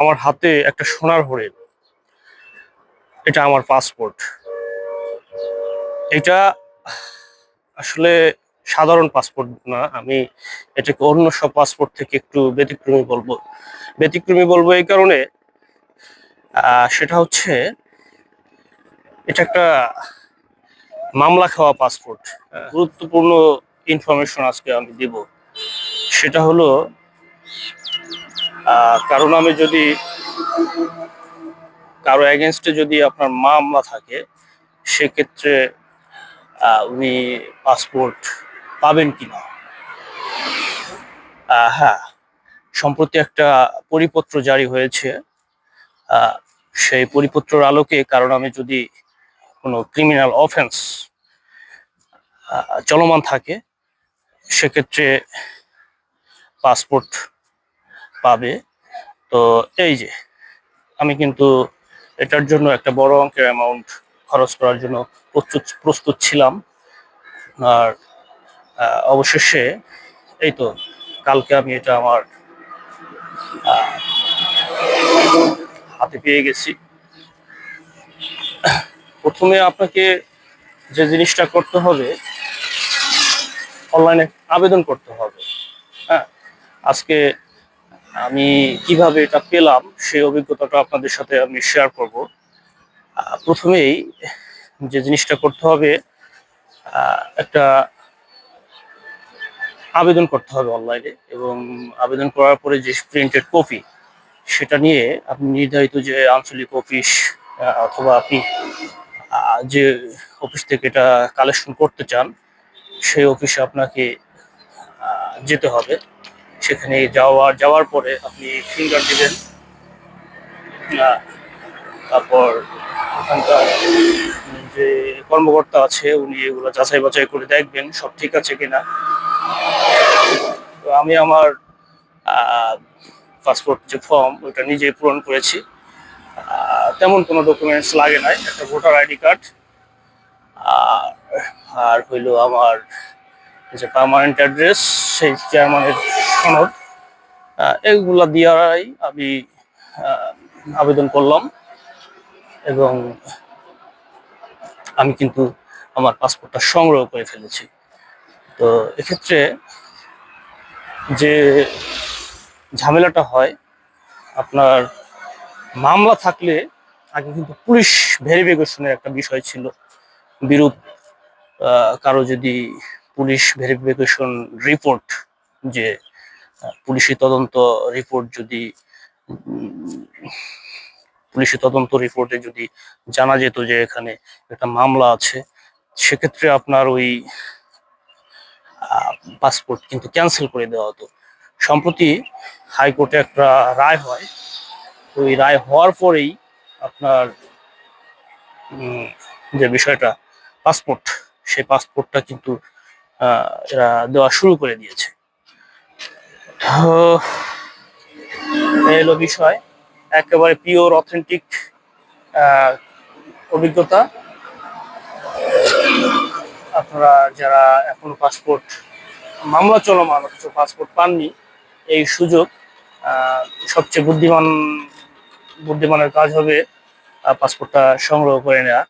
আমার হাতে একটা সোনার হরিণ। এটা আমার পাসপোর্ট। এটা আসলে সাধারণ পাসপোর্ট না, আমি এটাকে অন্য সব পাসপোর্ট থেকে একটু ব্যতিক্রমী বলবো। ব্যতিক্রমী বলবো এই কারণে, সেটা হচ্ছে এটা একটা মামলা খাওয়া পাসপোর্ট। গুরুত্বপূর্ণ ইনফরমেশন আজকে আমি দিব। সেটা হলো, কারণ আমি যদি কারো এগেনস্টে যদি আপনার মামলা থাকে, সেক্ষেত্রে উনি পাসপোর্ট পাবেন কিনা। হ্যাঁ, সম্প্রতি একটা পরিপত্র জারি হয়েছে। সেই পরিপত্রের আলোকে কারণ আমি যদি কোনো ক্রিমিনাল অফেন্স চলমান থাকে, সেক্ষেত্রে পাসপোর্ট পাবে। তো এই যে আমি কিন্তু এটার জন্য একটা বড় অঙ্কের অ্যামাউন্ট খরচ করার জন্য প্রস্তুত ছিলাম। আর অবশেষে এই তো কালকে আমি এটা আমার হাতে পেয়ে গেছি। প্রথমে আপনাকে যে জিনিসটা করতে হবে, অনলাইনে আবেদন করতে হবে। হ্যাঁ, আজকে আমি কিভাবে এটা পেলাম সেই অভিজ্ঞতাটা আপনাদের সাথে আমি শেয়ার করব। প্রথমেই যে জিনিসটা করতে হবে, একটা আবেদন করতে হবে অনলাইনে, এবং আবেদন করার পরে যে প্রিন্টেড কপি, সেটা নিয়ে আপনি নির্ধারিত যে আঞ্চলিক অফিস অথবা আপনি যে অফিস থেকে এটা কালেকশন করতে চান, সেই অফিসে আপনাকে যেতে হবে। সেখানে যাওয়ার পরে আপনি ফিঙ্গার দিবেন। তারপর ওখানকার যে কর্মকর্তা আছে উনি এগুলো যাচাই বাছাই করে দেখবেন সব ঠিক আছে কিনা। তো আমি আমার পাসপোর্ট যে ফর্ম ওইটা নিজেই পূরণ করেছি। তেমন কোনো ডকুমেন্টস লাগে নাই, একটা ভোটার আইডি কার্ড আর হইলো আমার যে পার্মানেন্ট অ্যাড্রেস, সেই চেয়ারম্যানের সনদ, এগুলা দিয়াই আমি আবেদন করলাম। এবং আমি কিন্তু আমার পাসপোর্টটা সংগ্রহ করে ফেলেছি। তো এক্ষেত্রে যে ঝামেলাটা হয়, আপনার মামলা থাকলে আগে কিন্তু পুলিশ ভেরিফিকেশনের একটা বিষয় ছিল। বিরূপ কারো যদি পুলিশ ভেরিফিকেশন রিপোর্ট, যে পুলিশি তদন্ত রিপোর্ট যদি পুলিশি তদন্ত রিপোর্টে যদি জানা যেত যে এখানে একটা মামলা আছে, সেক্ষেত্রে আপনার ওই পাসপোর্ট কিন্তু ক্যান্সেল করে দেওয়া হতো। সম্প্রতি হাইকোর্টে একটা রায় হয়, ওই রায় হওয়ার পরেই আপনার যে বিষয়টা পাসপোর্ট, সেই পাসপোর্টটা কিন্তু এরা দেওয়া শুরু করে দিয়েছে। এই হলো বিষয়, একেবারে পিওর অথেন্টিক অভিজ্ঞতা। আপনারা যারা এখনো পাসপোর্ট মামলা চলমান অথচ পাসপোর্ট পাননি, এই সুযোগ, সবচেয়ে বুদ্ধিমানের কাজ হবে পাসপোর্টটা সংগ্রহ করে নেওয়া।